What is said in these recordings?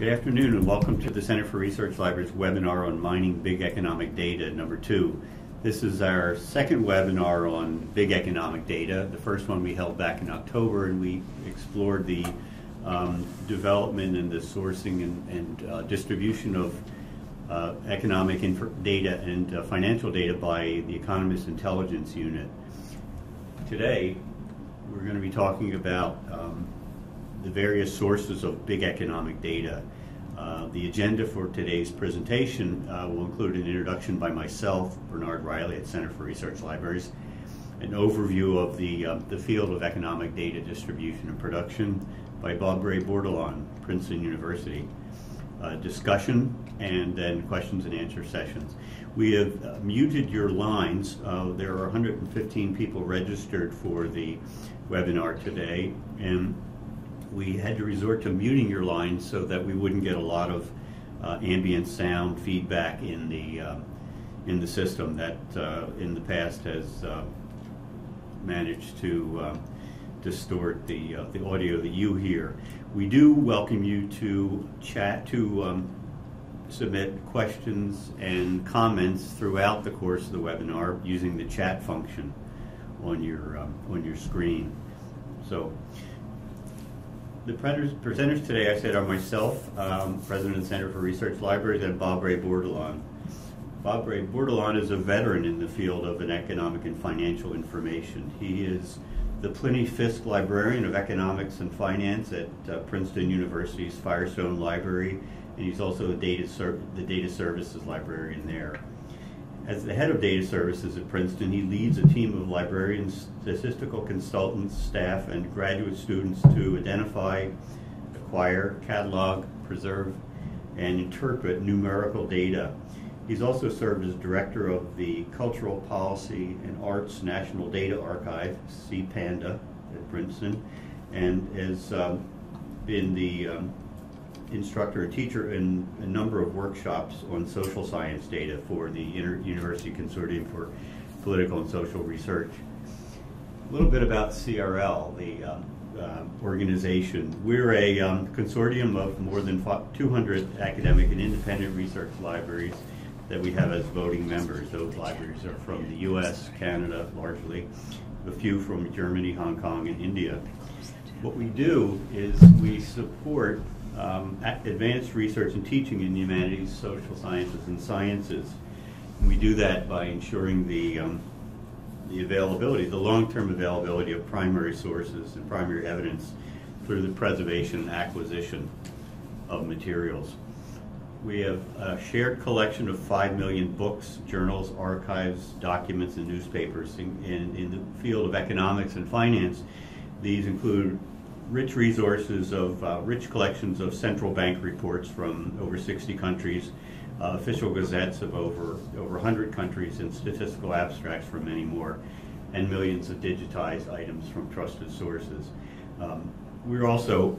Good afternoon and welcome to the Center for Research Library's webinar on mining big economic data number 2. This is our second webinar on big economic data. The first one we held back in October, and we explored the development and the sourcing and distribution of economic data and financial data by the Economist Intelligence Unit. Today we're going to be talking about the various sources of big economic data. The agenda for today's presentation will include an introduction by myself, Bernard Reilly at Center for Research Libraries, an overview of the field of economic data distribution and production by Bobray, Bordelon, Princeton University, discussion, and then questions and answer sessions. We have muted your lines. There are 115 people registered for the webinar today, and we had to resort to muting your lines so that we wouldn't get a lot of ambient sound feedback in the system that in the past has managed to distort the audio that you hear. We do welcome you to chat, to submit questions and comments throughout the course of the webinar using the chat function on your screen. So, the presenters today, I said, are myself, President of the Center for Research Libraries, and Bobray Bordelon. Bobray Bordelon is a veteran in the field of economic and financial information. He is the Pliny Fisk Librarian of Economics and Finance at Princeton University's Firestone Library, and he's also the Data Services Librarian there. As the head of data services at Princeton, he leads a team of librarians, statistical consultants, staff, and graduate students to identify, acquire, catalog, preserve, and interpret numerical data. He's also served as director of the Cultural Policy and Arts National Data Archive, CPANDA, at Princeton, and has been the instructor and teacher in a number of workshops on social science data for the Inter-University Consortium for Political and Social Research. A little bit about CRL, the organization. We're a consortium of more than 200 academic and independent research libraries that we have as voting members. Those libraries are from the US, Canada largely, a few from Germany, Hong Kong, and India. What we do is we support advanced research and teaching in the humanities, social sciences, and sciences. And we do that by ensuring the availability, the long-term availability of primary sources and primary evidence through the preservation and acquisition of materials. We have a shared collection of 5 million books, journals, archives, documents, and newspapers in the field of economics and finance. These include rich resources of rich collections of central bank reports from over 60 countries, official gazettes of over 100 countries, and statistical abstracts from many more, and millions of digitized items from trusted sources. CRL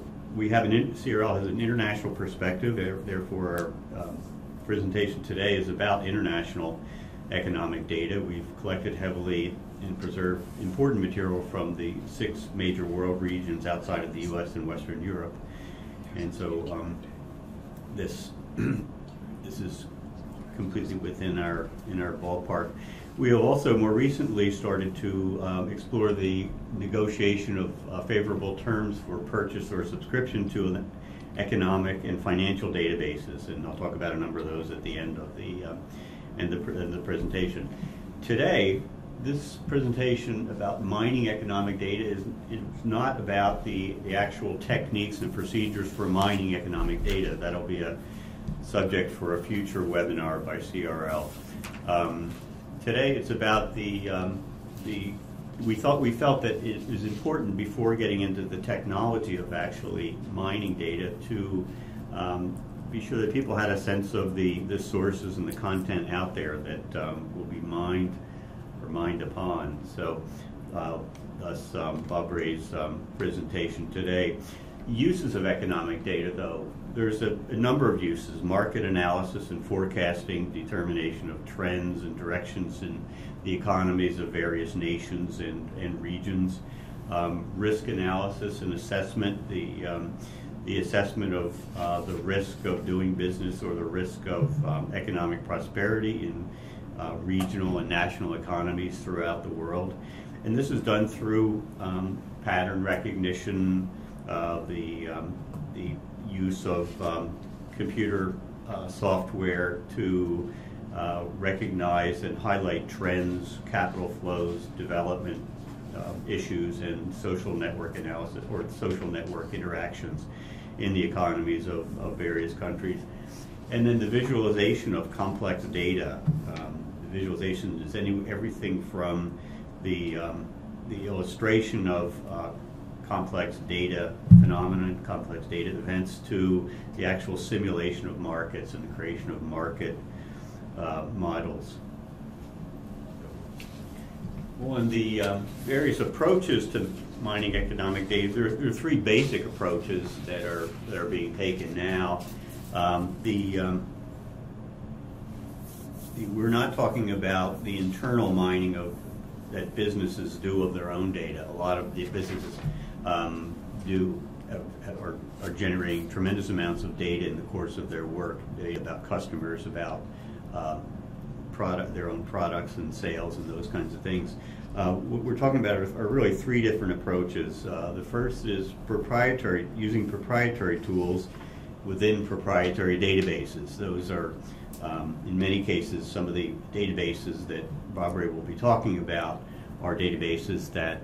has an international perspective, therefore our presentation today is about international economic data. We've collected heavily and preserve important material from the 6 major world regions outside of the U.S. and Western Europe, and so this is completely within our ballpark. We have also more recently started to explore the negotiation of favorable terms for purchase or subscription to an economic and financial databases, and I'll talk about a number of those at the end of the presentation. Today, this presentation about mining economic data is not about the actual techniques and procedures for mining economic data. That'll be a subject for a future webinar by CRL. Today it's about we felt that it is important before getting into the technology of actually mining data to be sure that people had a sense of the sources and the content out there that will be mined or mined upon. So thus Bobray's presentation today. Uses of economic data, though, there's a number of uses: market analysis and forecasting, determination of trends and directions in the economies of various nations and regions, risk analysis and assessment, the the assessment of the risk of doing business or the risk of economic prosperity in regional and national economies throughout the world. And this is done through pattern recognition, the use of computer software to recognize and highlight trends, capital flows, development issues, and social network analysis or social network interactions in the economies of various countries. And then the visualization of complex data. The visualization is everything from the illustration of complex data phenomena, complex data events, to the actual simulation of markets and the creation of market models. Well, and the various approaches to mining economic data, there are three basic approaches that are being taken now. We're not talking about the internal mining that businesses do of their own data. A lot of the businesses are generating tremendous amounts of data in the course of their work, data about customers, about their own products and sales and those kinds of things. What we're talking about are really three different approaches. The first is using proprietary tools within proprietary databases. Those are, in many cases, some of the databases that Bobray will be talking about are databases that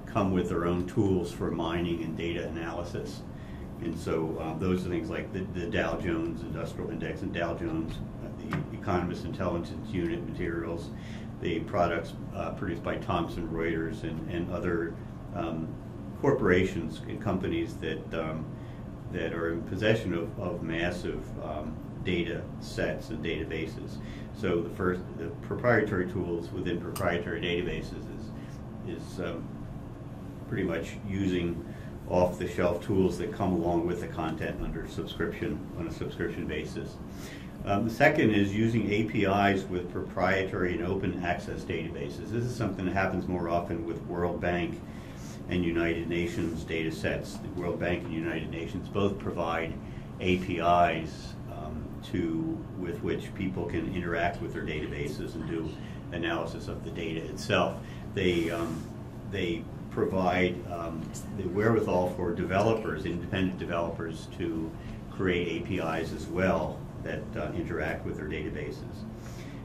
come with their own tools for mining and data analysis. And so those are things like the Dow Jones Industrial Index and Dow Jones, the Economist Intelligence Unit materials, the products produced by Thomson Reuters and other corporations and companies that are in possession of massive data sets and databases. So the proprietary tools within proprietary databases is pretty much using off-the-shelf tools that come along with the content under subscription on a subscription basis. The second is using APIs with proprietary and open access databases. This is something that happens more often with World Bank and United Nations data sets. The World Bank and United Nations both provide APIs with which people can interact with their databases and do analysis of the data itself. They provide the wherewithal for developers, independent developers, to create APIs as well that interact with their databases.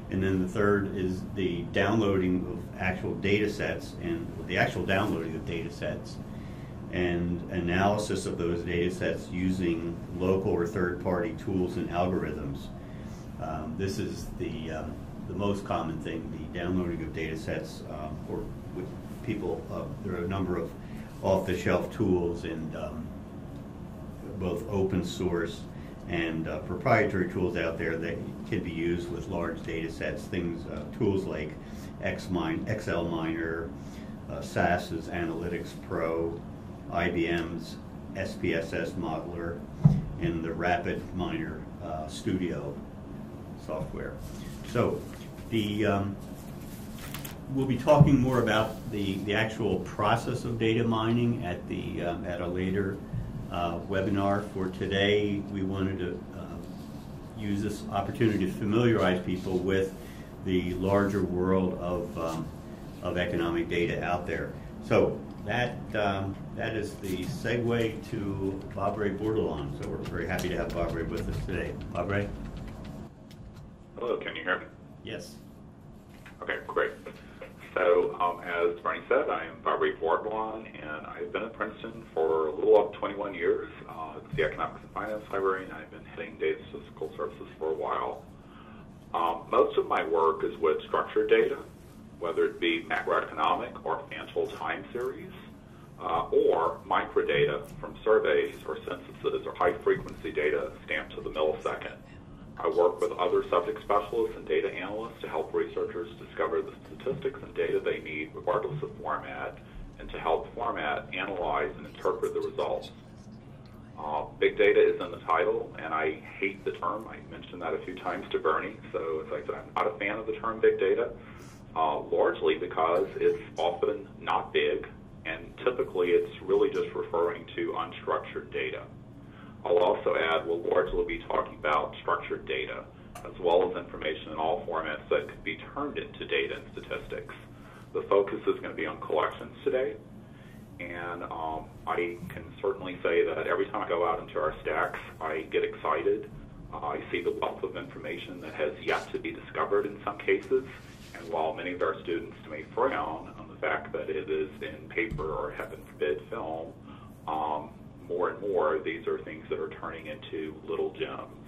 And then the third is the downloading of actual data sets and the actual downloading of data sets and analysis of those data sets using local or third-party tools and algorithms. This is the most common thing, the downloading of data sets or with people. There are a number of off-the-shelf tools and both open source and proprietary tools out there that can be used with large data sets. Tools like Excel Miner, SAS's Analytics Pro, IBM's SPSS Modeler, and the Rapid Miner Studio software. So we'll be talking more about the actual process of data mining at a later webinar. For today, we wanted to use this opportunity to familiarize people with the larger world of economic data out there. So that is the segue to Bobray Bordelon. So we're very happy to have Bobray with us today. Bobray? Hello, can you hear me? Yes. Okay, great. So, as Bernie said, I am Bobray Bordelon, and I've been at Princeton for a little over 21 years. It's the Economics and Finance Librarian. I've been heading Data Statistical Services for a while. Most of my work is with structured data, whether it be macroeconomic or financial time series, or microdata from surveys or censuses or high-frequency data stamped to the millisecond. I work with other subject specialists and data analysts to help researchers discover the statistics and data they need regardless of format, and to help format, analyze, and interpret the results. Big data is in the title, and I hate the term. I mentioned that a few times to Bernie, so as I said, I'm not a fan of the term big data, largely because it's often not big, and typically it's really just referring to unstructured data. I'll also add we'll largely be talking about structured data, as well as information in all formats that could be turned into data and statistics. The focus is going to be on collections today, and I can certainly say that every time I go out into our stacks, I get excited. I see the wealth of information that has yet to be discovered in some cases, and while many of our students may frown on the fact that it is in paper or, heaven forbid, film, more and more these are things that are turning into little gems.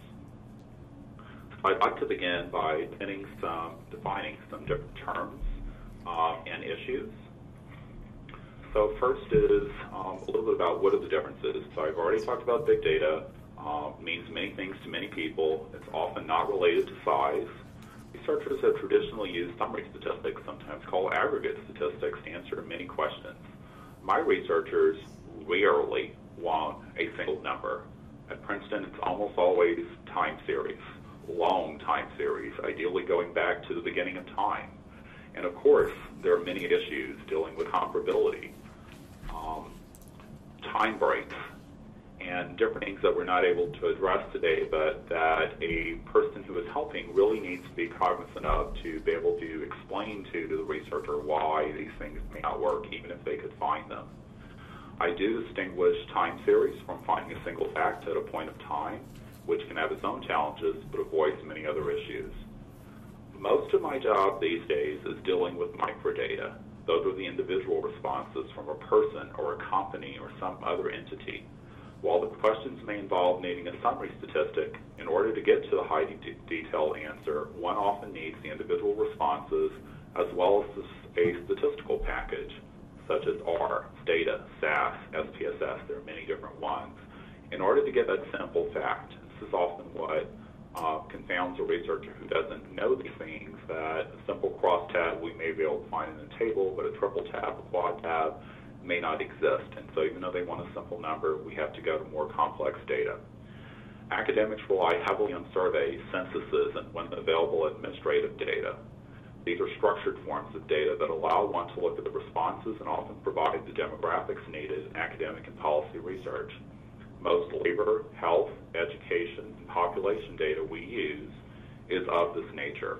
So I'd like to begin by defining some different terms and issues. So first is a little bit about what are the differences. So I've already talked about big data. Means many things to many people. It's often not related to size. Researchers have traditionally used summary statistics, sometimes called aggregate statistics, to answer many questions. My researchers rarely want a single number. At Princeton, it's almost always time series, long time series, ideally going back to the beginning of time. And of course, there are many issues dealing with comparability, time breaks, and different things that we're not able to address today, but that a person who is helping really needs to be cognizant of to be able to explain to the researcher why these things may not work, even if they could find them. I do distinguish time series from finding a single fact at a point of time, which can have its own challenges, but avoids many other issues. Most of my job these days is dealing with microdata. Those are the individual responses from a person or a company or some other entity. While the questions may involve needing a summary statistic, in order to get to the high detailed answer, one often needs the individual responses as well as a statistical package, such as R, Stata, SAS, SPSS. There are many different ones. In order to get that simple fact, this is often what confounds a researcher who doesn't know these things, that a simple crosstab we may be able to find in a table, but a triple tab, a quad tab, may not exist. And so even though they want a simple number, we have to go to more complex data. Academics rely heavily on surveys, censuses, and when available, administrative data. These are structured forms of data that allow one to look at the responses and often provide the demographics needed in academic and policy research. Most labor, health, education, and population data we use is of this nature.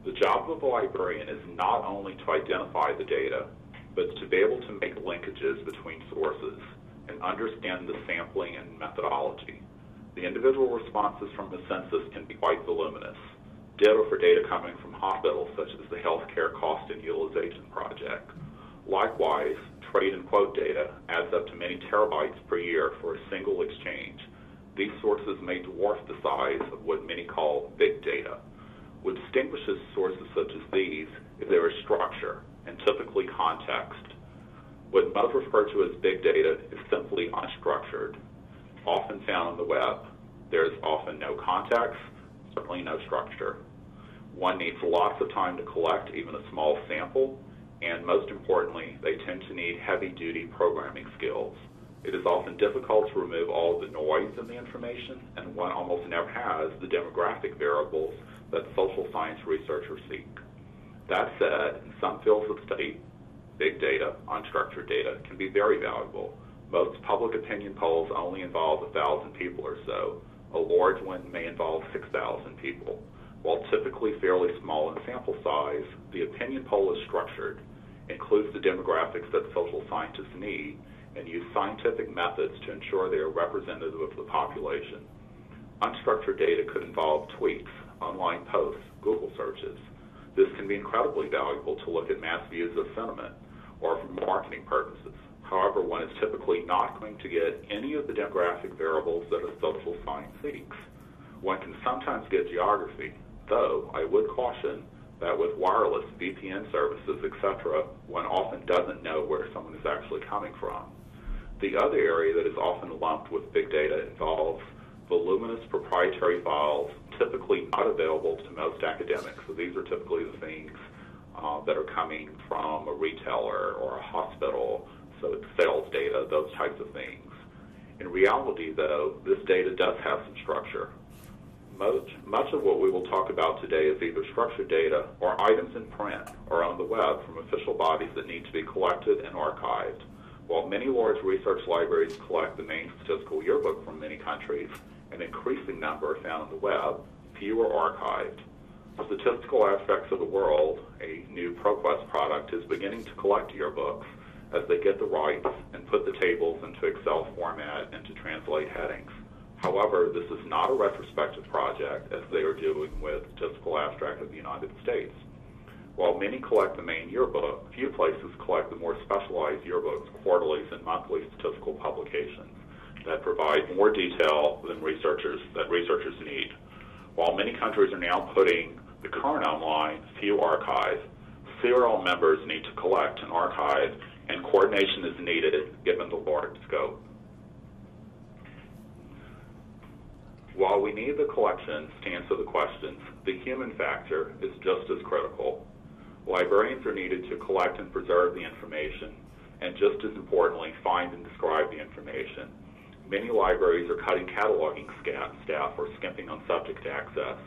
The job of a librarian is not only to identify the data, but to be able to make linkages between sources and understand the sampling and methodology. The individual responses from the census can be quite voluminous. Ditto for data coming from hospitals, such as the Healthcare Cost and Utilization Project. Likewise, trade and quote data adds up to many terabytes per year for a single exchange. These sources may dwarf the size of what many call big data. What distinguishes sources such as these is there is structure and typically context. What most refer to as big data is simply unstructured, often found on the web. There is often no context, certainly no structure. One needs lots of time to collect even a small sample, and most importantly, they tend to need heavy-duty programming skills. It is often difficult to remove all of the noise in the information, and one almost never has the demographic variables that social science researchers seek. That said, in some fields of study, big data, unstructured data, can be very valuable. Most public opinion polls only involve 1,000 people or so. A large one may involve 6,000 people. While typically fairly small in sample size, the opinion poll is structured, includes the demographics that social scientists need, and use scientific methods to ensure they are representative of the population. Unstructured data could involve tweets, online posts, Google searches. This can be incredibly valuable to look at mass views of sentiment or for marketing purposes. However, one is typically not going to get any of the demographic variables that a social science seeks. One can sometimes get geography, though I would caution that with wireless, VPN services, etc., one often doesn't know where someone is actually coming from. The other area that is often lumped with big data involves voluminous proprietary files, typically not available to most academics. So these are typically the things that are coming from a retailer or a hospital, so it's sales data, those types of things. In reality, though, this data does have some structure. Much of what we will talk about today is either structured data or items in print or on the web from official bodies that need to be collected and archived. While many large research libraries collect the main statistical yearbook from many countries, an increasing number are found on the web, few are archived. Statistical Abstracts of the World, a new ProQuest product, is beginning to collect yearbooks as they get the rights and put the tables into Excel format and to translate headings. However, this is not a retrospective project as they are doing with Statistical Abstract of the United States. While many collect the main yearbook, few places collect the more specialized yearbooks, quarterlies, and monthly statistical publications that provide more detail than researchers need. While many countries are now putting the current online, few archive. CRL members need to collect and archive, and coordination is needed given the large scope. While we need the collections to answer the questions, the human factor is just as critical. Librarians are needed to collect and preserve the information, and just as importantly, find and describe the information. Many libraries are cutting cataloging staff or skimping on subject access.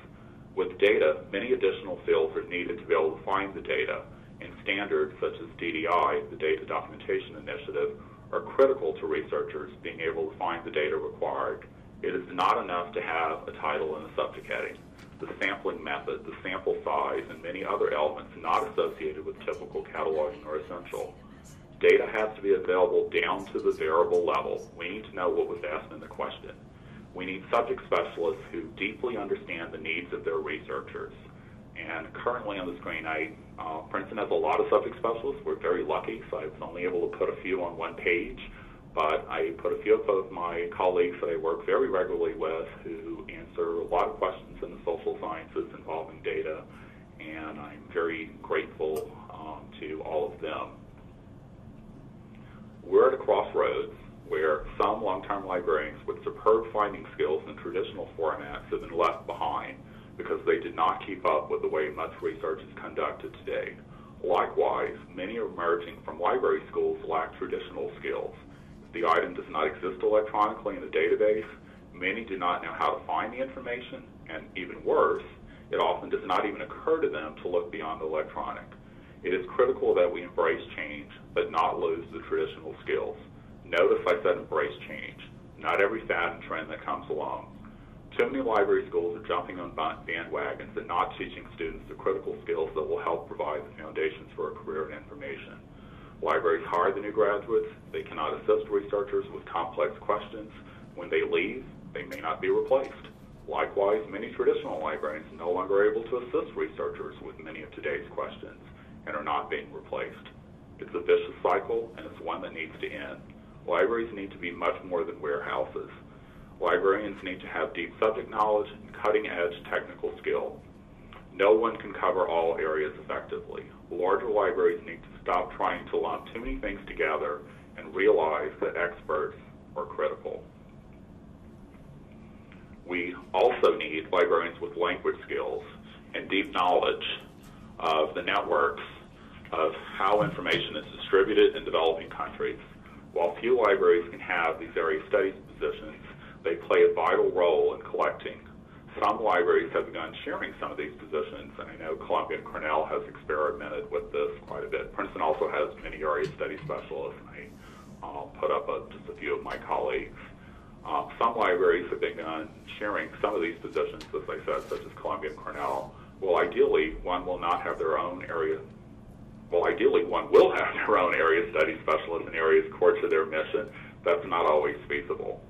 With data, many additional fields are needed to be able to find the data, and standards such as DDI, the Data Documentation Initiative, are critical to researchers being able to find the data required. It is not enough to have a title and a subject heading. The sampling method, the sample size, and many other elements not associated with typical cataloging are essential. Data has to be available down to the variable level. We need to know what was asked in the question. We need subject specialists who deeply understand the needs of their researchers. And currently on the screen, Princeton has a lot of subject specialists. We're very lucky, so I was only able to put a few on one page, but I put a few of my colleagues that I work very regularly with who answer a lot of questions in the social sciences involving data, and I'm very grateful to all of them. We're at a crossroads where some long-term librarians with superb finding skills in traditional formats have been left behind because they did not keep up with the way much research is conducted today. Likewise, many emerging from library schools lack traditional skills. If the item does not exist electronically in the database, many do not know how to find the information, and even worse, it often does not even occur to them to look beyond the electronic. It is critical that we embrace change, but not lose the traditional skills. Notice I said embrace change, not every fad and trend that comes along. Too many library schools are jumping on bandwagons and not teaching students the critical skills that will help provide the foundations for a career in information. Libraries hire the new graduates. They cannot assist researchers with complex questions. When they leave, they may not be replaced. Likewise, many traditional librarians are no longer able to assist researchers with many of today's questions and are not being replaced. It's a vicious cycle, and it's one that needs to end. Libraries need to be much more than warehouses. Librarians need to have deep subject knowledge and cutting-edge technical skill. No one can cover all areas effectively. Larger libraries need to stop trying to lump too many things together and realize that experts are critical. We also need librarians with language skills and deep knowledge of the networks of how information is distributed in developing countries. While few libraries can have these area studies positions, they play a vital role in collecting. Some libraries have begun sharing some of these positions, and I know Columbia and Cornell has experimented with this quite a bit. Princeton also has many area study specialists, and I put up just a few of my colleagues. Some libraries have begun sharing some of these positions, as I said, such as Columbia and Cornell. Well, ideally, one will have their own area study specialist in areas core to their mission. That's not always feasible.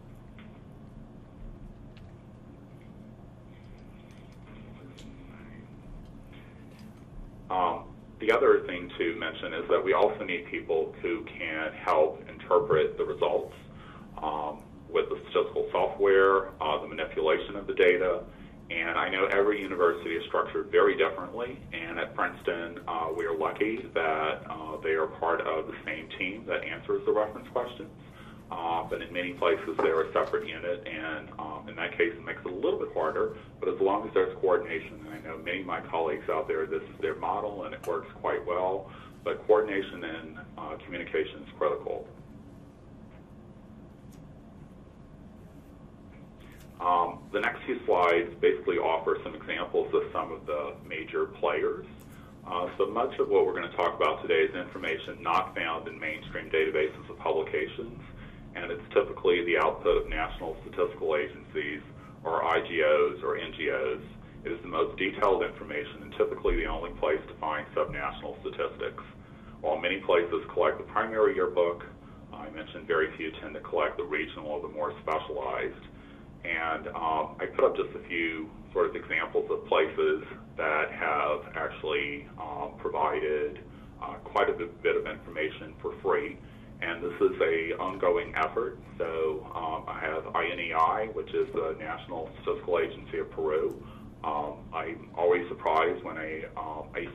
The other thing to mention is that we also need people who can help interpret the results with the statistical software, the manipulation of the data. And I know every university is structured very differently, and at Princeton, we are lucky that they are part of the same team that answers the reference questions. But in many places, they're a separate unit, and in that case, it makes it a little bit harder. But as long as there's coordination, and I know many of my colleagues out there, this is their model, and it works quite well. But coordination and communication is critical. The next few slides basically offer some examples of some of the major players So much of what we're going to talk about today is information not found in mainstream databases of publications, and it's typically the output of national statistical agencies or IGOs or NGOs. It is the most detailed information and typically the only place to find subnational statistics. While many places collect the primary yearbook, I mentioned very few tend to collect the regional or the more specialized. And I put up just a few sort of examples of places that have actually provided quite a bit of information for free. And this is an ongoing effort. So I have INEI, which is the National Statistical Agency of Peru. I'm always surprised when a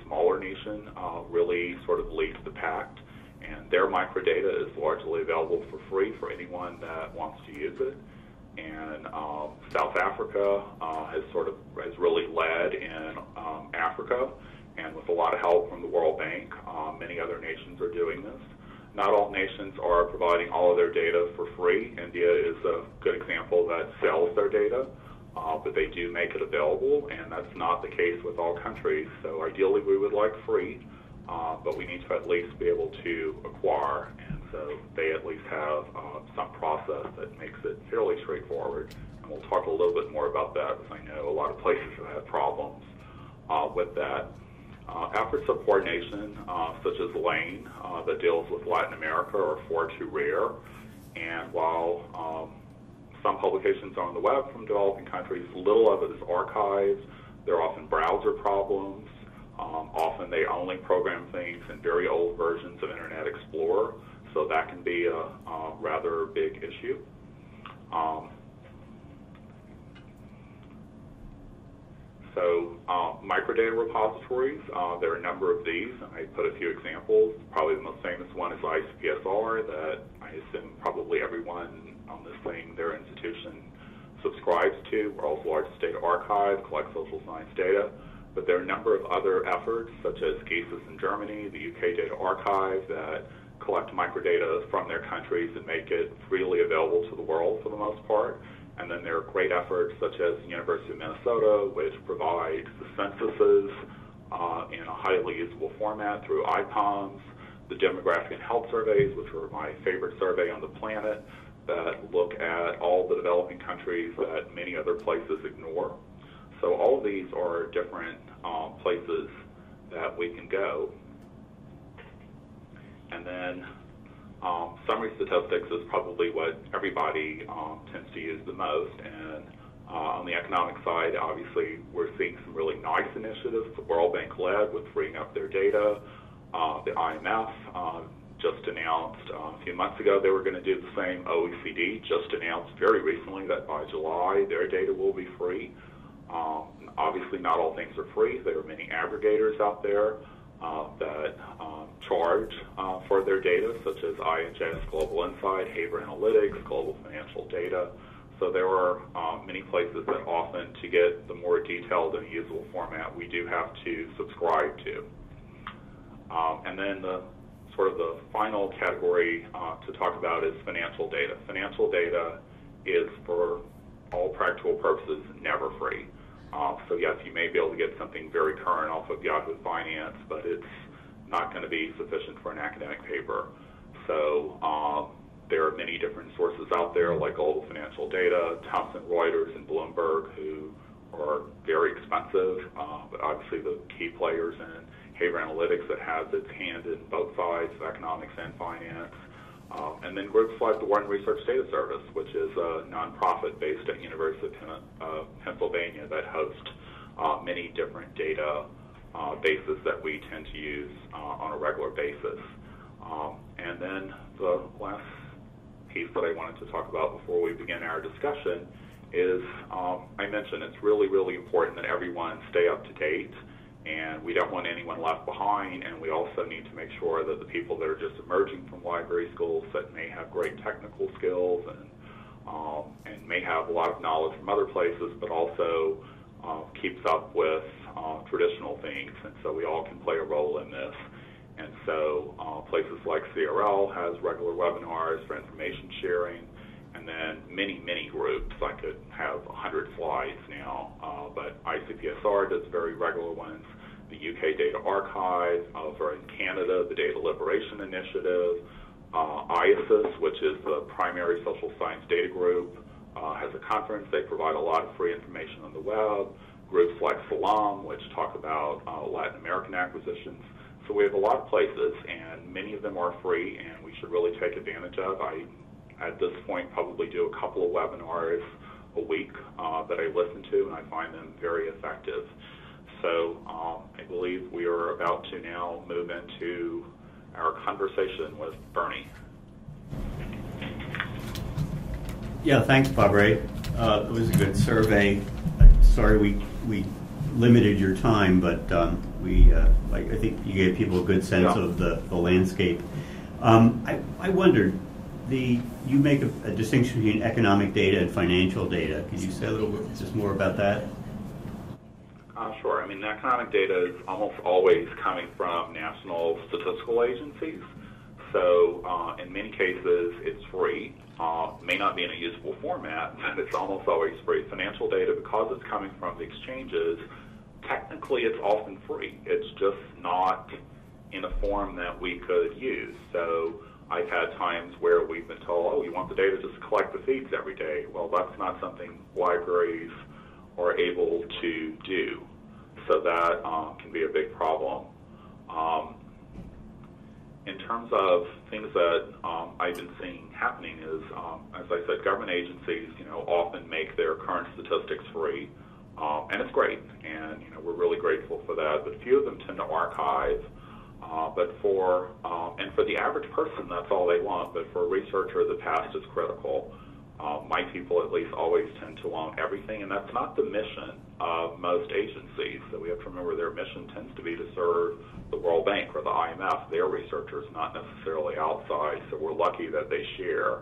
smaller nation really sort of leads the pack. And their microdata is largely available for free for anyone that wants to use it. And South Africa has really led in Africa, and with a lot of help from the World Bank, many other nations are doing this. Not all nations are providing all of their data for free. India is a good example that sells their data, but they do make it available, and that's not the case with all countries. So ideally we would like free, but we need to at least be able to acquire, and so they at least have some process that makes it fairly straightforward. And we'll talk a little bit more about that, because I know a lot of places have had problems with that. Efforts of coordination, such as LANE, that deals with Latin America, are far too rare. And while some publications are on the web from developing countries, little of it is archived. There are often browser problems. Often they only program things in very old versions of Internet Explorer, so that can be a rather big issue. Microdata repositories, there are a number of these. I put a few examples. Probably the most famous one is ICPSR, that I assume probably everyone on this thing, their institution, subscribes to. World's largest data archive, collects social science data. But there are a number of other efforts, such as GESIS in Germany, the UK Data Archive, that collect microdata from their countries and make it freely available to the world for the most part. And then there are great efforts such as the University of Minnesota, which provides the censuses in a highly usable format through IPOMS, the demographic and health surveys, which are my favorite survey on the planet, that look at all the developing countries that many other places ignore. So all of these are different places that we can go. And then summary statistics is probably what everybody tends to use the most. And on the economic side, obviously, we're seeing some really nice initiatives. The World Bank led with freeing up their data. The IMF just announced a few months ago they were going to do the same. OECD just announced very recently that by July their data will be free. Obviously, not all things are free. There are many aggregators out there that charge for their data, such as IHS Global Insight, Haber Analytics, Global Financial Data. So there are many places that often, to get the more detailed and usable format, we do have to subscribe to. And then the final category to talk about is financial data. Financial data is, for all practical purposes, never free. So yes, you may be able to get something very current off of Yahoo Finance, but it's not going to be sufficient for an academic paper. So there are many different sources out there, like Global Financial Data, Thomson Reuters, and Bloomberg, who are very expensive, but obviously the key players in Haber Analytics that has its hand in both sides of economics and finance. And then groups like the Wharton Research Data Service, which is a nonprofit based at University of Pennsylvania that hosts many different data bases that we tend to use on a regular basis. And then the last piece that I wanted to talk about before we begin our discussion is, I mentioned it's really, really important that everyone stay up to date, and we don't want anyone left behind, and we also need to make sure that the people that are just emerging from library schools that may have great technical skills and may have a lot of knowledge from other places, but also keeps up with traditional things, and so we all can play a role in this. And so places like CRL has regular webinars for information sharing, and then many, many groups. I could have 100 slides now, but ICPSR does very regular ones. the UK Data Archive, over in Canada, the Data Liberation Initiative, IASIS, which is the primary social science data group, has a conference. They provide a lot of free information on the web. Groups like Salam, which talk about Latin American acquisitions. So we have a lot of places, and many of them are free, and we should really take advantage of. I, at this point, probably do a couple of webinars a week that I listen to, and I find them very effective. So I believe we are about to now move into our conversation with Bernie. Yeah, thanks, Bobray. It was a good survey. Sorry we limited your time, but I think you gave people a good sense of the landscape. I wondered, you make a distinction between economic data and financial data. Could you say a little bit just more about that? Sure. I mean, economic data is almost always coming from national statistical agencies. So in many cases, it's free. May not be in a usable format, but it's almost always free. Financial data, because it's coming from the exchanges, technically it's often free. It's just not in a form that we could use. So I've had times where we've been told, oh, you want the data, just collect the feeds every day. Well, that's not something libraries are able to do. So that can be a big problem. In terms of things that I've been seeing happening is, as I said, government agencies, often make their current statistics free, and it's great, and we're really grateful for that. But few of them tend to archive. But for the average person, that's all they want. But for a researcher, the past is critical. My people, at least, always tend to want everything, and that's not the mission of most agencies. So we have to remember their mission tends to be to serve the World Bank or the IMF, their researchers, not necessarily outside. So we're lucky that they share.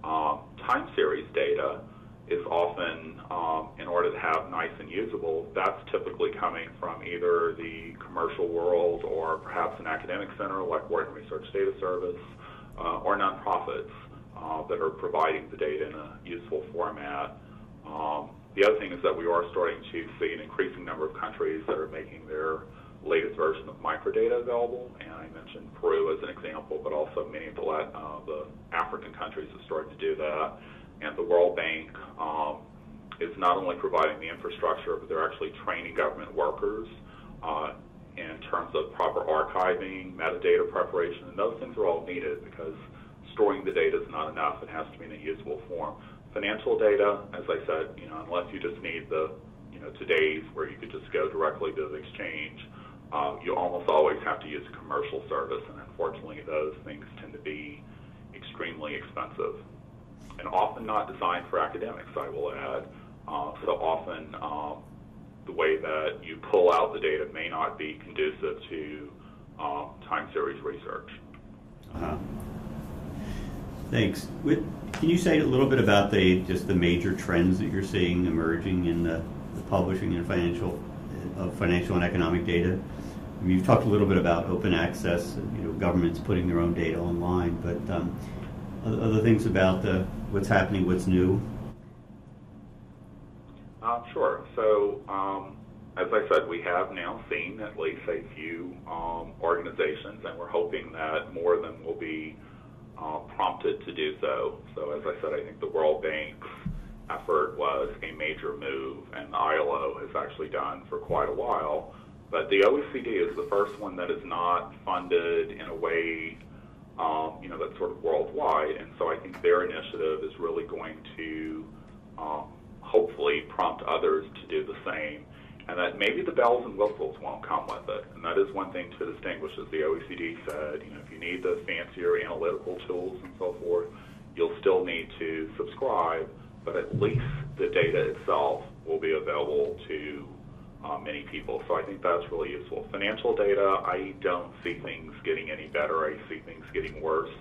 Time series data is often, in order to have nice and usable, that's typically coming from either the commercial world or perhaps an academic center like Wharton Research Data Service or nonprofits that are providing the data in a useful format. The other thing is that we are starting to see an increasing number of countries that are making their latest version of microdata available, and I mentioned Peru as an example, but also many of the African countries have started to do that. And the World Bank is not only providing the infrastructure, but they're actually training government workers in terms of proper archiving, metadata preparation, and those things are all needed because storing the data is not enough. It has to be in a usable form. Financial data, as I said, unless you just need the, today's where you could just go directly to the exchange, you almost always have to use a commercial service, and unfortunately those things tend to be extremely expensive and often not designed for academics, I will add. So often the way that you pull out the data may not be conducive to time series research. Thanks. Can you say a little bit about just the major trends that you're seeing emerging in the publishing and financial and economic data? I mean, you've talked a little bit about open access, governments putting their own data online, but other things about what's happening, what's new? Sure. So, as I said, we have now seen at least a few organizations, and we're hoping that more of them will be prompted to do so. So, as I said, I think the World Bank's effort was a major move, and the ILO has actually done for quite a while. But the OECD is the first one that is not funded in a way that's sort of worldwide, and so I think their initiative is really going to hopefully prompt others to do the same, and that maybe the bells and whistles won't come with it. And that is one thing to distinguish, as the OECD said, if you need the fancier analytical tools and so forth, you'll still need to subscribe, but at least the data itself will be available to many people. So I think that's really useful. Financial data, I don't see things getting any better. I see things getting worse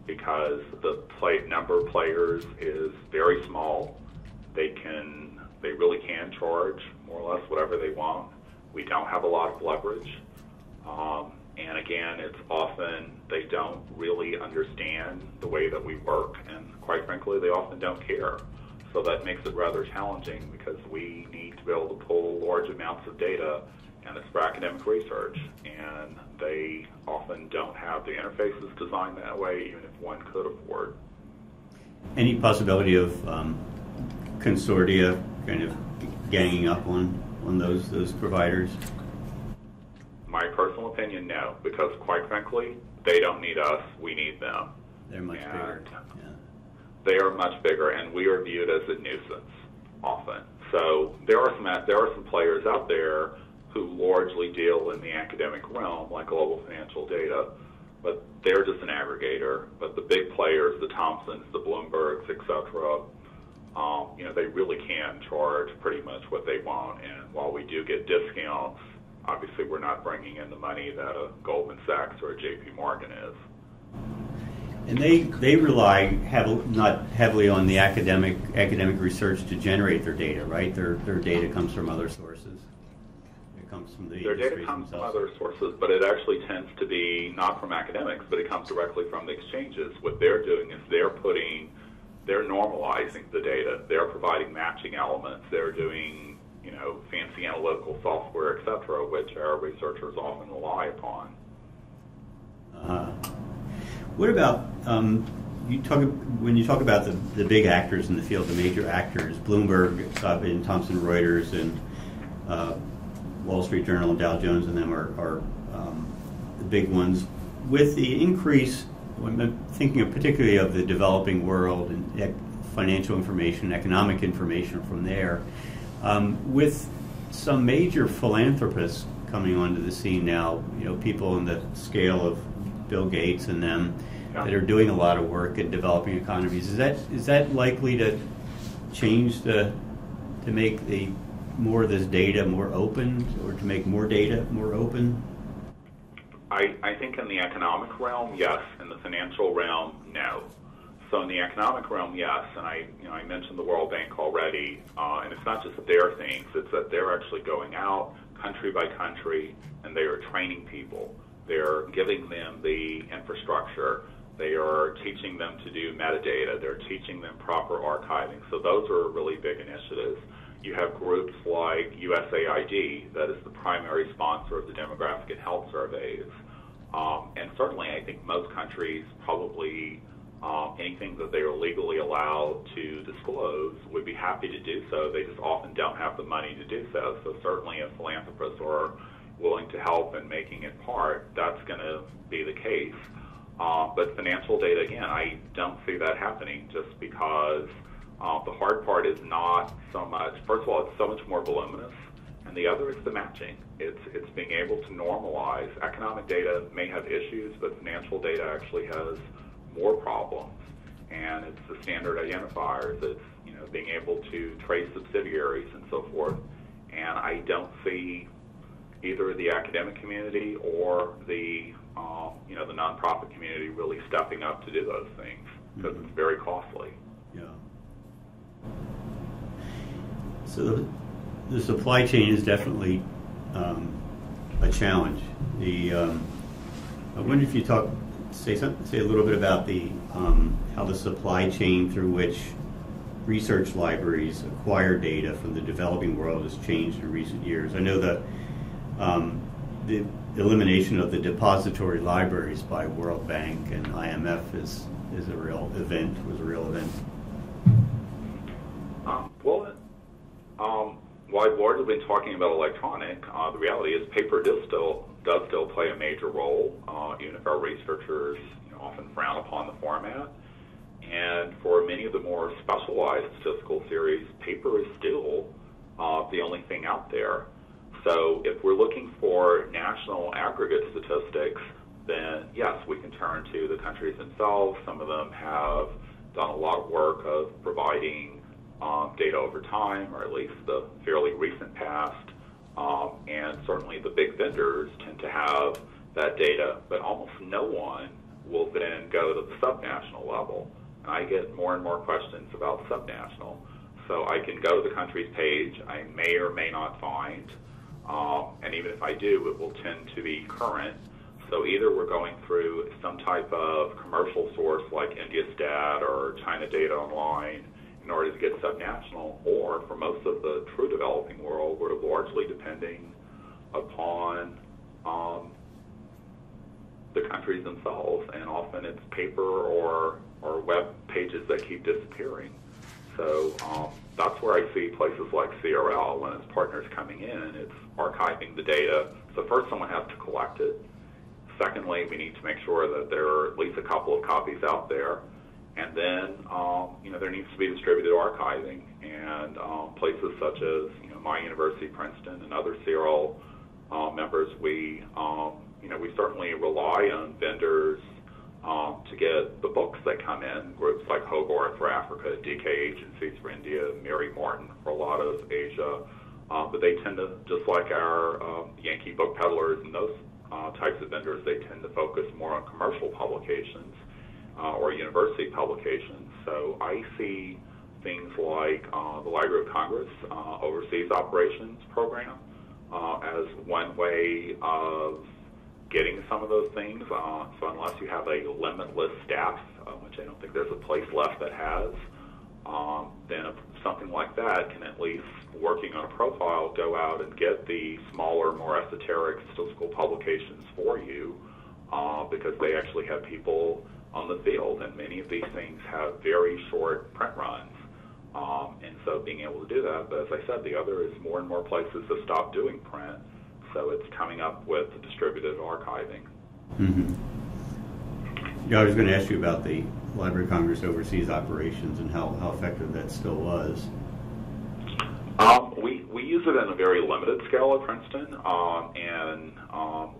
because the number of players is very small. They really can charge more or less whatever they want. We don't have a lot of leverage. And again, it's often they don't really understand the way that we work, and quite frankly, they often don't care. So that makes it rather challenging because we need to be able to pull large amounts of data and it's for academic research, and they often don't have the interfaces designed that way, even if one could afford. Any possibility of consortia kind of ganging up on those providers? My personal opinion, no, because quite frankly, they don't need us, we need them. They're much bigger. Yeah. They are much bigger, and we are viewed as a nuisance often. So there are some players out there who largely deal in the academic realm, like Global Financial Data, but they're just an aggregator. But the big players, the Thomsons, the Bloombergs, etc., they really can charge pretty much what they want. And while we do get discounts, obviously we're not bringing in the money that a Goldman Sachs or a JP Morgan is. And they rely not heavily on the academic research to generate their data, right? Their data comes from other sources. It comes from their data comes from other sources, but it actually tends to be not from academics, but it comes directly from the exchanges. What they're doing is they're normalizing the data. They're providing matching elements. They're doing fancy analytical software, etc., which our researchers often rely upon. What about when you talk about the big actors in the field, the major actors, Bloomberg, and Thomson Reuters, and Wall Street Journal, and Dow Jones, and them are the big ones. With the increase, I'm thinking particularly of the developing world and financial information, economic information from there, with some major philanthropists coming onto the scene now, people in the scale of Bill Gates and them that are doing a lot of work in developing economies. Is that likely to change to make more of this data more open, or to make more data more open? I think in the economic realm, yes. In the financial realm, no. So in the economic realm, yes. And I mentioned the World Bank already, and it's not just their things. It's that they're actually going out country by country, and they are training people. They're giving them the infrastructure. They are teaching them to do metadata. They're teaching them proper archiving. So those are really big initiatives. You have groups like USAID that is the primary sponsor of the demographic and health surveys. And certainly I think most countries probably anything that they are legally allowed to disclose would be happy to do so. They just often don't have the money to do so. So certainly if philanthropists are willing to help in making it part, that's going to be the case. But financial data, again, I don't see that happening just because the hard part is not so much, first of all, it's so much more voluminous, and the other is the matching. It's being able to normalize. Economic data may have issues, but financial data actually has more problems, and it's the standard identifiers. It's being able to trace subsidiaries and so forth, and I don't see either the academic community or the the nonprofit community really stepping up to do those things because it's very costly. Yeah. So the supply chain is definitely a challenge. I wonder if you say a little bit about how the supply chain through which research libraries acquire data from the developing world has changed in recent years. I know that the elimination of the depository libraries by World Bank and IMF was a real event. While I've largely been talking about electronic, the reality is paper does still play a major role, even if our researchers often frown upon the format. And for many of the more specialized statistical series, paper is still the only thing out there. So if we're looking for national aggregate statistics, then yes, we can turn to the countries themselves. Some of them have done a lot of work of providing data over time, or at least the fairly recent past. And certainly the big vendors tend to have that data, but almost no one will then go to the subnational level. And I get more and more questions about subnational. So I can go to the country's page. I may or may not find, and even if I do, it will tend to be current. So either we're going through some type of commercial source like IndiaStat or China Data Online in order to get subnational, or for most of the true developing world, we're largely depending upon the countries themselves, and often it's paper or web pages that keep disappearing. So that's where I see places like CRL, when its partners coming in, it's archiving the data. So first someone has to collect it. Secondly, we need to make sure that there are at least a couple of copies out there. And then, there needs to be distributed archiving, and places such as, my university, Princeton, and other CRL members, we certainly rely on vendors to get the books that come in, groups like Hogarth for Africa, DK Agencies for India, Mary Martin for a lot of Asia, but they tend to, just like our Yankee book peddlers and those types of vendors, they tend to focus more on commercial publications or university publications. So I see things like the Library of Congress Overseas Operations Program as one way of getting some of those things. So unless you have a limitless staff, which I don't think there's a place left that has, then something like that can, at least working on a profile, go out and get the smaller, more esoteric statistical publications for you, because they actually have people on the field, and many of these things have very short print runs. And so being able to do that, but as I said, the other is more and more places have stopped doing print, so it's coming up with distributed archiving. Mm-hmm. Yeah, I was going to ask you about the Library of Congress overseas operations and how effective that still was. We use it in a very limited scale at Princeton, and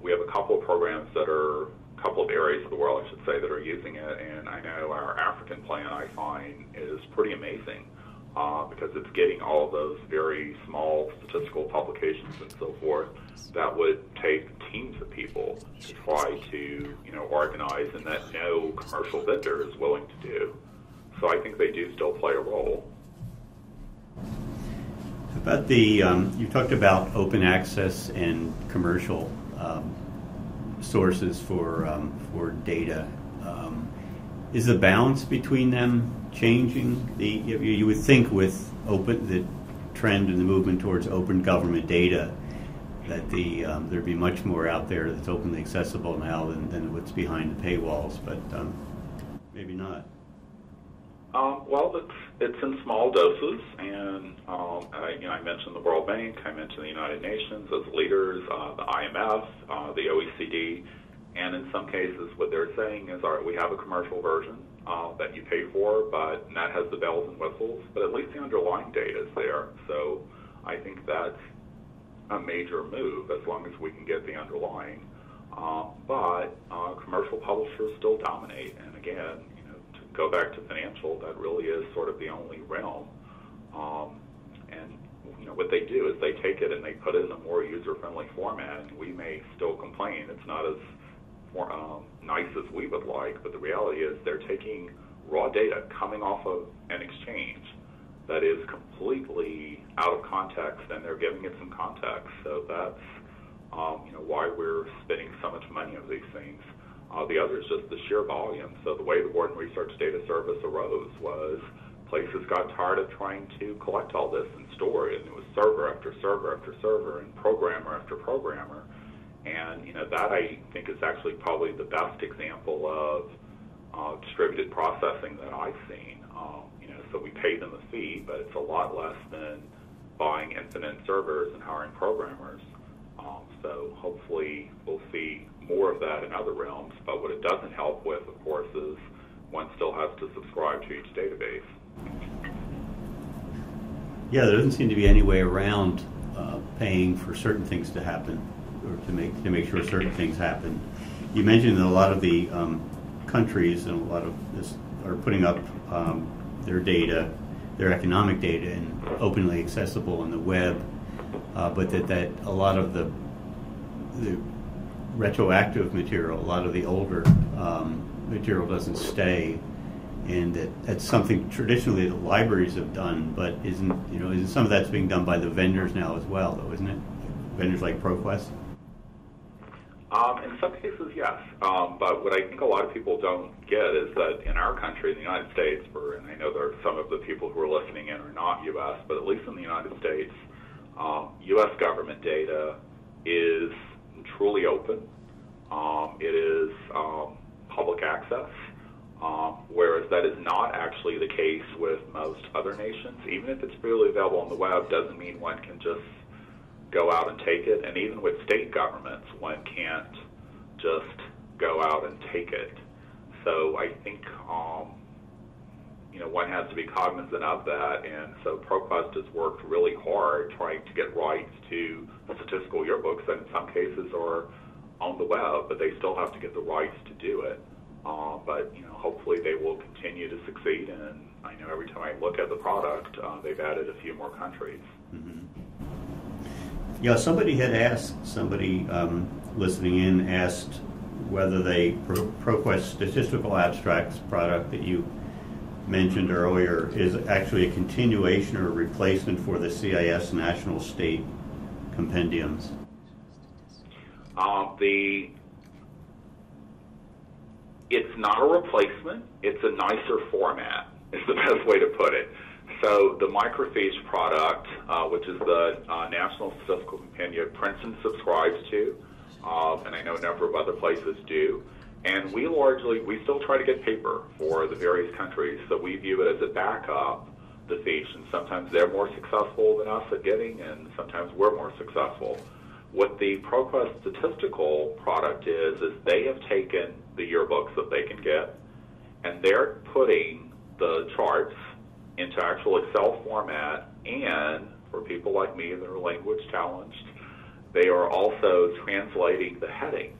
we have a couple of programs that are, a couple of areas of the world, I should say, that are using it, and I know our African plan, I find, is pretty amazing, because it's getting all of those very small statistical publications and so forth that would take teams of people to try to, organize, and that no commercial vendor is willing to do. So I think they do still play a role. About the, you talked about open access and commercial sources for data. Is the balance between them changing? You would think with the trend and the movement towards open government data that there'd be much more out there that's openly accessible now than what's behind the paywalls, but maybe not. Well, it's in small doses, and I mentioned the World Bank, I mentioned the United Nations as leaders, the IMF, the OECD, and in some cases what they're saying is, all right, we have a commercial version that you pay for, but that has the bells and whistles, but at least the underlying data is there. So I think that's a major move as long as we can get the underlying. But commercial publishers still dominate, and again, go back to financial, that really is sort of the only realm. And what they do is they take it and they put it in a more user-friendly format, and we may still complain it's not as nice as we would like, but the reality is they're taking raw data coming off of an exchange that is completely out of context, and they're giving it some context. So that's why we're spending so much money on these things. The other is just the sheer volume. So the way the Board and Research Data Service arose was places got tired of trying to collect all this and store it, and it was server after server after server and programmer after programmer. And that I think is actually probably the best example of distributed processing that I've seen. So we pay them a fee, but it's a lot less than buying infinite servers and hiring programmers. So hopefully we'll see more of that in other realms, but what it doesn't help with, of course, is one still has to subscribe to each database. Yeah, there doesn't seem to be any way around paying for certain things to happen, or to make sure certain things happen. You mentioned that a lot of the countries and a lot of this are putting up their data, their economic data, and openly accessible on the web, but that a lot of the retroactive material, a lot of the older material doesn't stay, and that's something traditionally that libraries have done, but isn't some of that's being done by the vendors now as well, though, isn't it? Vendors like ProQuest? In some cases, yes. But what I think a lot of people don't get is that in our country, in the United States, and I know there are some of the people who are listening in are not U.S., but at least in the United States, U.S. government data is truly open. It is public access, whereas that is not actually the case with most other nations. Even if it's freely available on the web, doesn't mean one can just go out and take it. And even with state governments, one can't just go out and take it. So I think one has to be cognizant of that, and so ProQuest has worked really hard trying to get rights to statistical yearbooks that in some cases are on the web, but they still have to get the rights to do it. But hopefully they will continue to succeed, and I know every time I look at the product, they've added a few more countries. Mm-hmm. Yeah, somebody listening in asked whether ProQuest Statistical Abstracts product that you mentioned earlier is actually a continuation or a replacement for the CIS national state compendiums. It's not a replacement. It's a nicer format, is the best way to put it. So the microfiche product, which is the National Statistical Compendium Princeton subscribes to, and I know a number of other places do, and we still try to get paper for the various countries, so we view it as a backup, the fiche, and sometimes they're more successful than us at getting, and sometimes we're more successful. What the ProQuest statistical product is they have taken the yearbooks that they can get, and they're putting the charts into actual Excel format, and for people like me that are language challenged, they are also translating the headings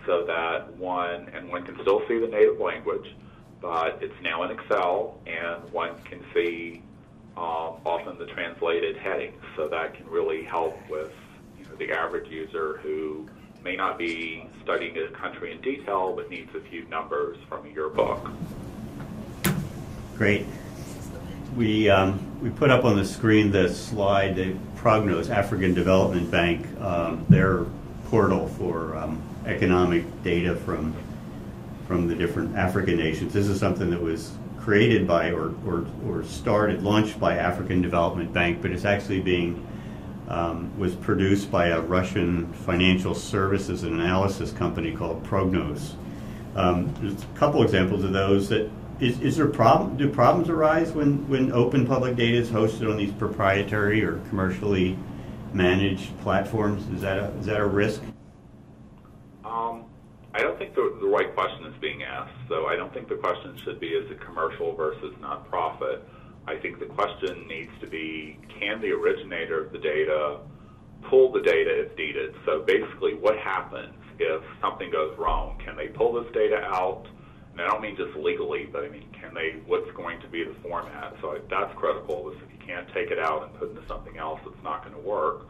so that one can still see the native language, but it's now in Excel, and one can see often the translated headings, so that can really help with the average user who may not be studying a country in detail but needs a few numbers from your book. Great. We put up on the screen the slide that Prognoz, African Development Bank, their portal for economic data from the different African nations. This is something that was created by or launched by African Development Bank, but it's actually was produced by a Russian financial services and analysis company called Prognoz. There's a couple examples of those. Is there do problems arise when open public data is hosted on these proprietary or commercially managed platforms? Is that a risk? I don't think the right question is being asked. So I don't think the question should be, is it commercial versus nonprofit? I think the question needs to be, can the originator of the data pull the data if needed? So basically, what happens if something goes wrong? Can they pull this data out? And I don't mean just legally, but I mean, what's going to be the format? So that's critical, is if you can't take it out and put it into something else, it's not going to work.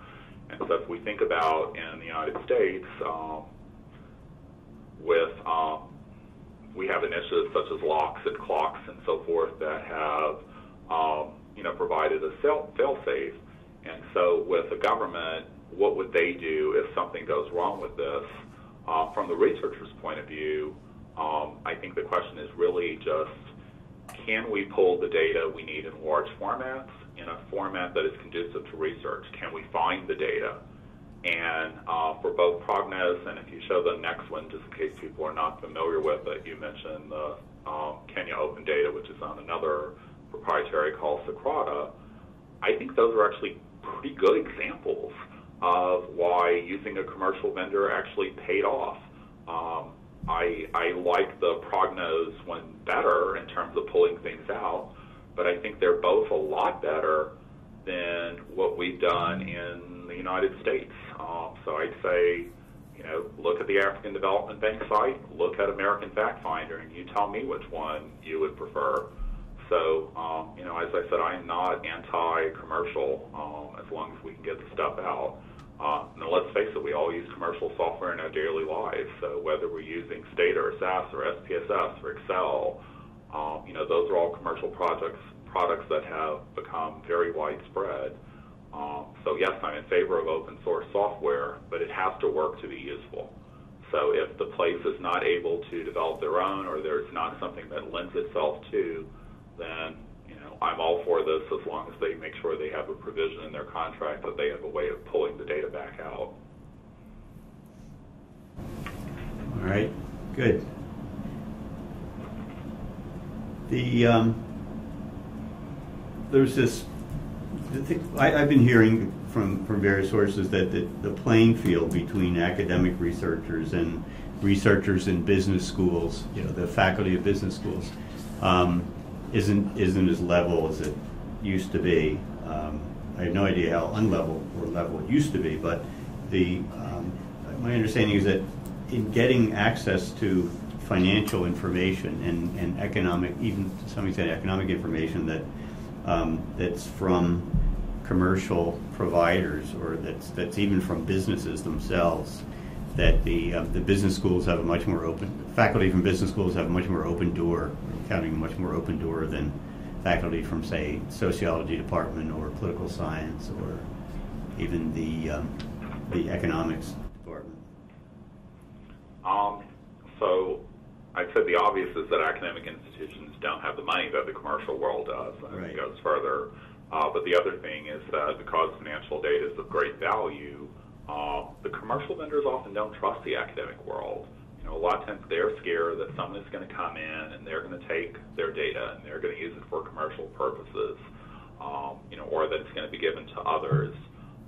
And so if we think about in the United States, we have initiatives such as locks and clocks and so forth that have provided a fail-safe. And so with the government, what would they do if something goes wrong with this? From the researcher's point of view, I think the question is really just, can we pull the data we need in large formats in a format that is conducive to research? Can we find the data? And for both Prognoz, and if you show the next one, just in case people are not familiar with it, you mentioned the Kenya Open Data, which is on another proprietary called Socrata. I think those are actually pretty good examples of why using a commercial vendor actually paid off. I like the Prognoz one better in terms of pulling things out, but I think they're both a lot better than what we've done in the United States. So I'd say, look at the African Development Bank site, look at American Fact Finder, and you tell me which one you would prefer. So, as I said, I'm not anti-commercial as long as we can get the stuff out. Now, let's face it, we all use commercial software in our daily lives. So whether we're using Stata or SAS or SPSS or Excel, those are all commercial products that have become very widespread. So yes, I'm in favor of open source software, but it has to work to be useful. So if the place is not able to develop their own, or there's not something that lends itself to, then I'm all for this as long as they make sure they have a provision in their contract that they have a way of pulling the data back out. All right, good. There's this. I've been hearing from various sources that the playing field between academic researchers and researchers in business schools, the faculty of business schools, isn't as level as it used to be. I have no idea how unlevel or level it used to be, but my understanding is that in getting access to financial information and economic, even to some extent economic information that's from commercial providers or that's even from businesses themselves, that the business schools have a much more open, faculty from business schools have a much more open door, counting a much more open door than faculty from, say, sociology department or political science or even the economics department. So I'd say the obvious is that academic institutions don't have the money that the commercial world does, and Right. it goes further. But the other thing is that because financial data is of great value, the commercial vendors often don't trust the academic world. A lot of times they're scared that someone is going to come in and they're going to take their data and they're going to use it for commercial purposes, or that it's going to be given to others.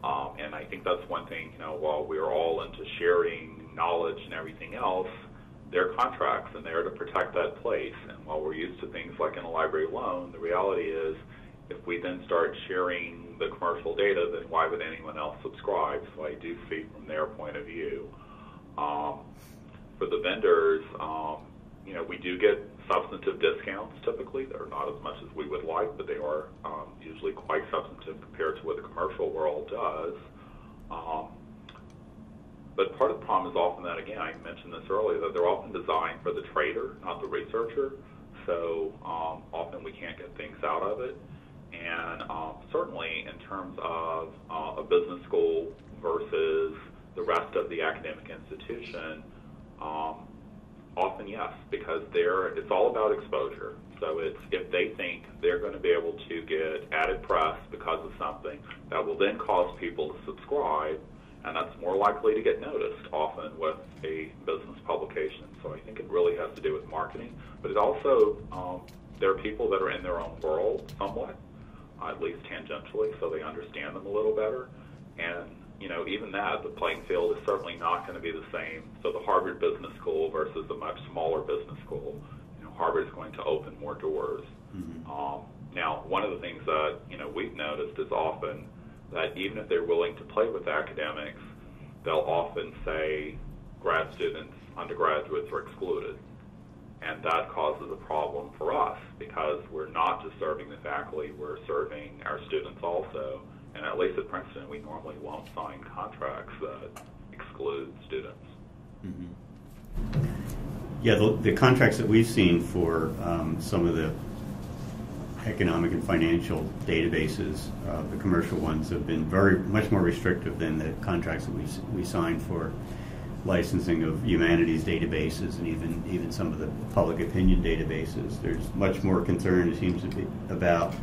And I think that's one thing, while we're all into sharing knowledge and everything else, they're contracts and they're to protect that place. And while we're used to things like in a library loan, the reality is if we then start sharing the commercial data, then why would anyone else subscribe? So I do see from their point of view. For the vendors, we do get substantive discounts typically. They're not as much as we would like, but they are usually quite substantive compared to what the commercial world does. But part of the problem is often that, again, I mentioned this earlier, that they're often designed for the trader, not the researcher. So often we can't get things out of it. And certainly in terms of a business school versus the rest of the academic institution, often yes, because it's all about exposure. So it's if they think they're going to be able to get added press because of something, that will then cause people to subscribe, and that's more likely to get noticed often with a business publication. So I think it really has to do with marketing, but it also, there are people that are in their own world somewhat, at least tangentially, so they understand them a little better. And even that, the playing field is certainly not going to be the same. So the Harvard Business School versus a much smaller business school, Harvard is going to open more doors. Mm-hmm. Now, one of the things that we've noticed is often that even if they're willing to play with academics, they'll often say grad students, undergraduates are excluded. And that causes a problem for us because we're not just serving the faculty, we're serving our students also. And at least at Princeton, we normally won't sign contracts that exclude students. Mm-hmm. Yeah, the contracts that we've seen for some of the economic and financial databases, the commercial ones, have been much more restrictive than the contracts that we signed for licensing of humanities databases and even some of the public opinion databases. There's much more concern, it seems to be, about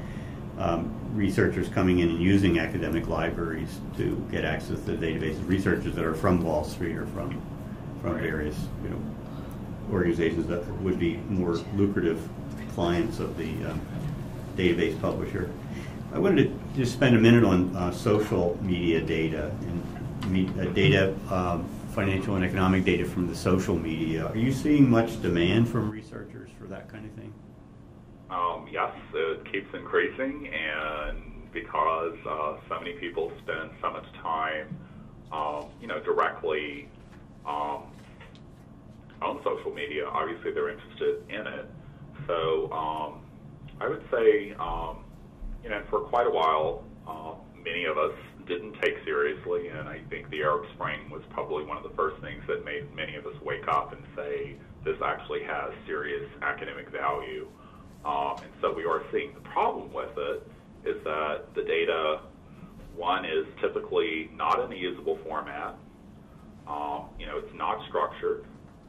researchers coming in and using academic libraries to get access to the databases, researchers that are from Wall Street or from various organizations that would be more lucrative clients of the database publisher. I wanted to just spend a minute on social media data and financial and economic data from the social media. Are you seeing much demand from researchers for that kind of thing? Yes, it keeps increasing, and because so many people spend so much time, directly on social media, obviously they're interested in it. So I would say, for quite a while, many of us didn't take seriously, and I think the Arab Spring was probably one of the first things that made many of us wake up and say, this actually has serious academic value. And so we are seeing the problem with it is that the data, one, is typically not in a usable format. It's not structured,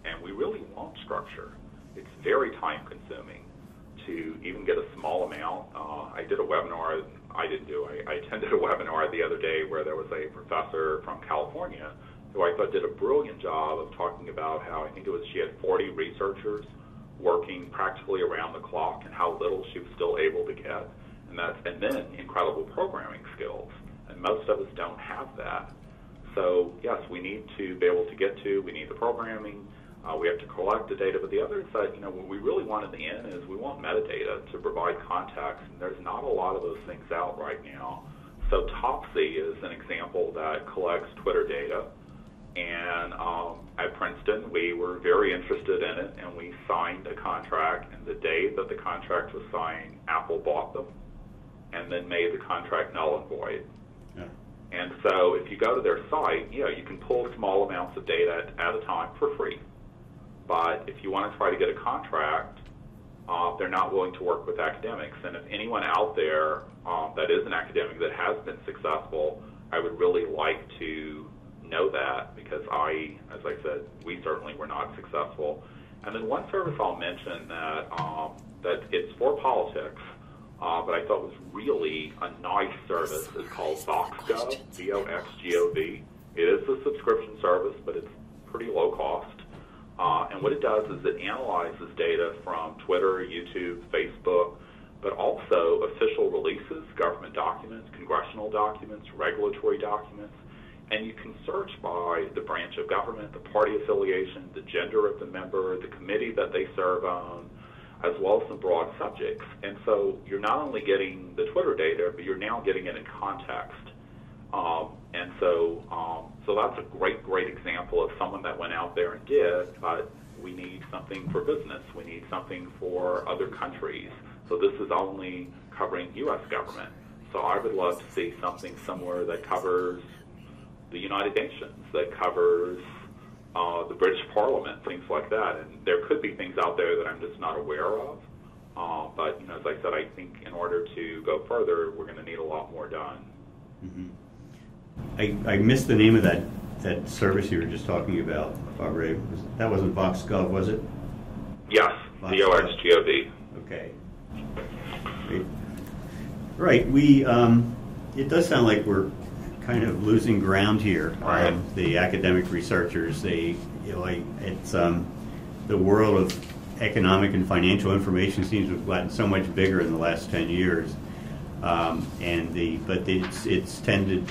and we really want structure. It's very time-consuming to even get a small amount. I attended a webinar the other day where there was a professor from California who I thought did a brilliant job of talking about how she had 40 researchers working practically around the clock and how little she was still able to get, and then incredible programming skills. And most of us don't have that. So yes, we need to be able to we need the programming, we have to collect the data, but the other side, what we really want in the end is we want metadata to provide context, and there's not a lot of those things out right now. So Topsy is an example that collects Twitter data, and at Princeton we were very interested in it, and we signed a contract, and the day that the contract was signed, Apple bought them and then made the contract null and void. Yeah. And so if you go to their site, you can pull small amounts of data at a time for free. But if you want to try to get a contract, they're not willing to work with academics. And if anyone out there that is an academic that has been successful, I would really like to know that, because as I said, we certainly were not successful. And then one service I'll mention that it's for politics, but I thought was really a nice service is called VoxGov, VoxGov. It is a subscription service, but it's pretty low cost. And what it does is it analyzes data from Twitter, YouTube, Facebook, but also official releases, government documents, congressional documents, regulatory documents, and you can search by the branch of government, the party affiliation, the gender of the member, the committee that they serve on, as well as some broad subjects. And so you're not only getting the Twitter data, but you're now getting it in context. And so that's a great example of someone that went out there and did, but we need something for business. We need something for other countries. So this is only covering U.S. government. So I would love to see something similar that covers the United Nations, that covers the British Parliament, things like that. And there could be things out there that I'm just not aware of. But as I said, I think in order to go further, we're going to need a lot more done. Mm-hmm. I missed the name of that service you were just talking about, Bobray. That wasn't VoxGov, was it? Yes, VoxGov. Okay. Right. We. It does sound like we're kind of losing ground here. Right. The academic researchers, it's the world of economic and financial information seems to have gotten so much bigger in the last 10 years. But it's tended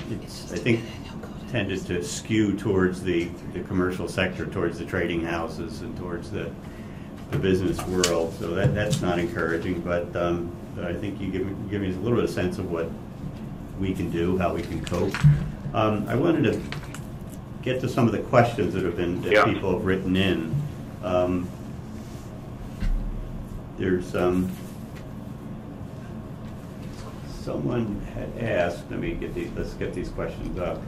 to skew towards the commercial sector, towards the trading houses and towards the business world. So that's not encouraging. But I think you give me a little bit of sense of what we can do, how we can cope. I wanted to get to some of the questions that people have written in. There's someone had asked. Let's get these questions up.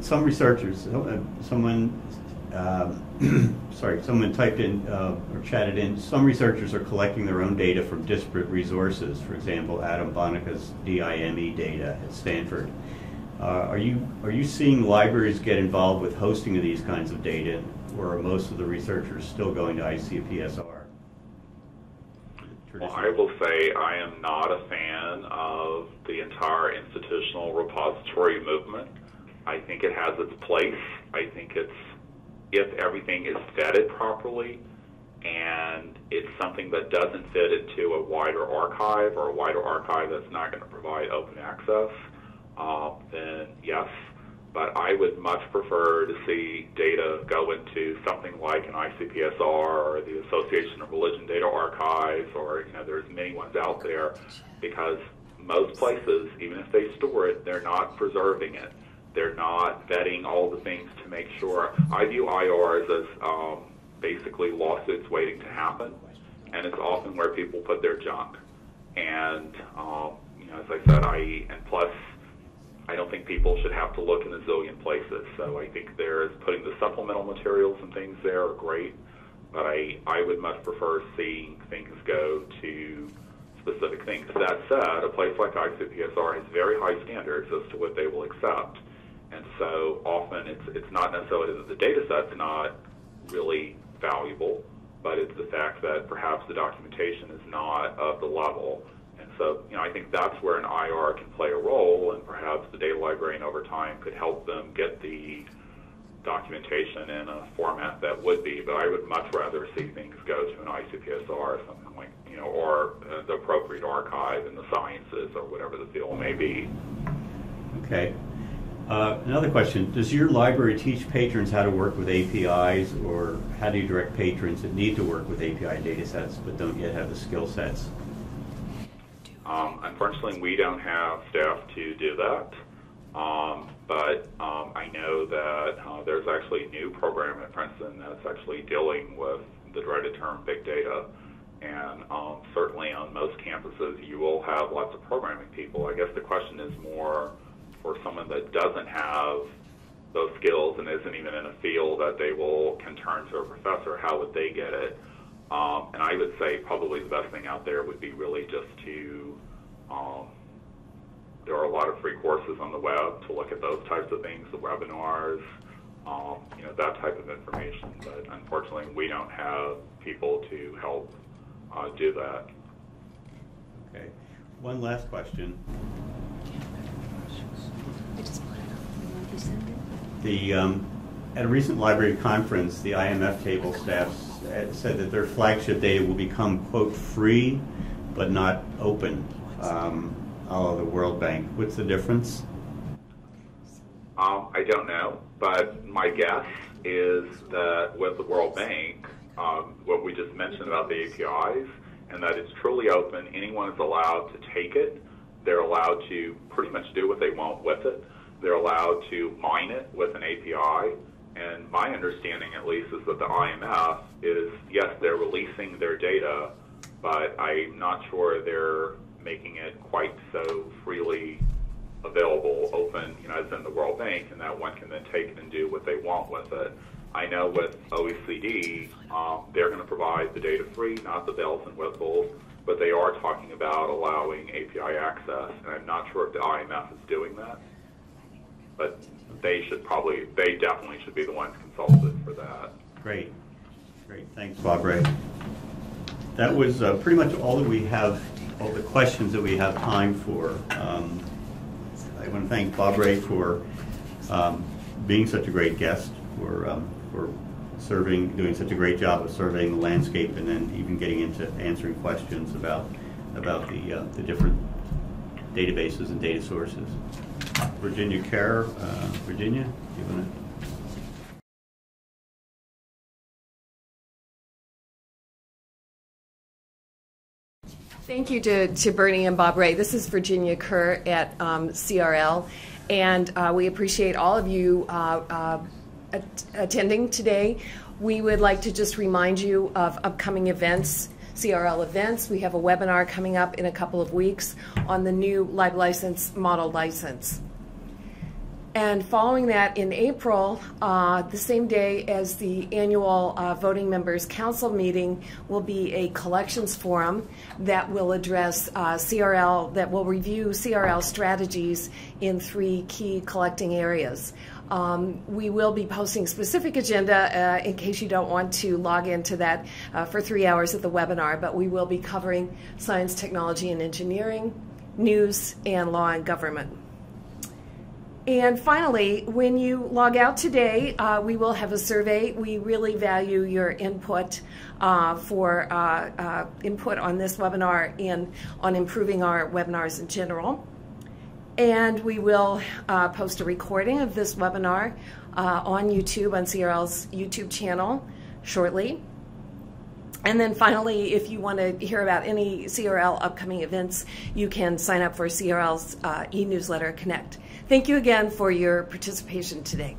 Some researchers, someone typed in or chatted in, some researchers are collecting their own data from disparate resources. For example, Adam Bonica's DIME data at Stanford. Are you seeing libraries get involved with hosting of these kinds of data, or are most of the researchers still going to ICPSR? Well, I will say I am not a fan of the entire institutional repository movement. I think it has its place. I think if everything is vetted properly and it's something that doesn't fit into a wider archive or a wider archive that's not going to provide open access, then yes. But I would much prefer to see data go into something like an ICPSR or the Association of Religion Data Archives, or there's many ones out there, because most places, even if they store it, they're not preserving it. They're not vetting all the things to make sure. I view IRs as basically lawsuits waiting to happen, and it's often where people put their junk. And as I said, plus I don't think people should have to look in a zillion places. So I think putting the supplemental materials and things there are great, but I would much prefer seeing things go to specific things. That said, a place like ICPSR has very high standards as to what they will accept. And so often it's not necessarily that the data set's not really valuable, but it's the fact that perhaps the documentation is not of the level. And so, I think that's where an IR can play a role, and perhaps the data librarian over time could help them get the documentation in a format that would be, but I would much rather see things go to an ICPSR or something like, or the appropriate archive in the sciences or whatever the field may be. Okay. Another question, does your library teach patrons how to work with APIs, or how do you direct patrons that need to work with API data sets but don't yet have the skill sets? Unfortunately, we don't have staff to do that, but I know that there's actually a new program at Princeton that's actually dealing with the dreaded term big data, and certainly on most campuses you will have lots of programming people. I guess the question is more for someone that doesn't have those skills and isn't even in a field that they can turn to a professor, how would they get it? And I would say probably the best thing out there would be really just to, there are a lot of free courses on the web to look at those types of things, the webinars, that type of information. But unfortunately, we don't have people to help do that. Okay. One last question. At a recent library conference, the IMF table staff said that their flagship data will become, quote, free but not open, a la the World Bank. What's the difference? I don't know, but my guess is that with the World Bank, what we just mentioned about the APIs, and that it's truly open, anyone is allowed to take it. They're allowed to pretty much do what they want with it. They're allowed to mine it with an API, and my understanding at least is that the IMF is, yes, they're releasing their data, but I'm not sure they're making it quite so freely available, open, as in the World Bank, and that one can then take it and do what they want with it. I know with OECD, they're going to provide the data free, not the bells and whistles, but they are talking about allowing API access, and I'm not sure if the IMF is doing that. But they definitely should be the ones consulted for that. Great. Thanks, Bobray. That was pretty much all that we have, all the questions that we have time for. I want to thank Bobray for being such a great guest, for doing such a great job of surveying the landscape, and then even getting into answering questions about the different databases and data sources. Virginia Kerr, Virginia, do you want to? Thank you to Bernie and Bobray. This is Virginia Kerr at CRL, and we appreciate all of you attending today. We would like to just remind you of upcoming events, CRL events. We have a webinar coming up in a couple of weeks on the new Live License Model License. And following that, in April, the same day as the annual Voting Members Council meeting, will be a collections forum that will address CRL, that will review CRL strategies in 3 key collecting areas. We will be posting specific agenda in case you don't want to log into that for 3 hours at the webinar, but we will be covering science, technology, and engineering, news, and law and government. And finally, when you log out today, we will have a survey. We really value your input for input on this webinar and on improving our webinars in general. And we will post a recording of this webinar on YouTube, on CRL's YouTube channel shortly. And then finally, if you want to hear about any CRL upcoming events, you can sign up for CRL's e-newsletter Connect. Thank you again for your participation today.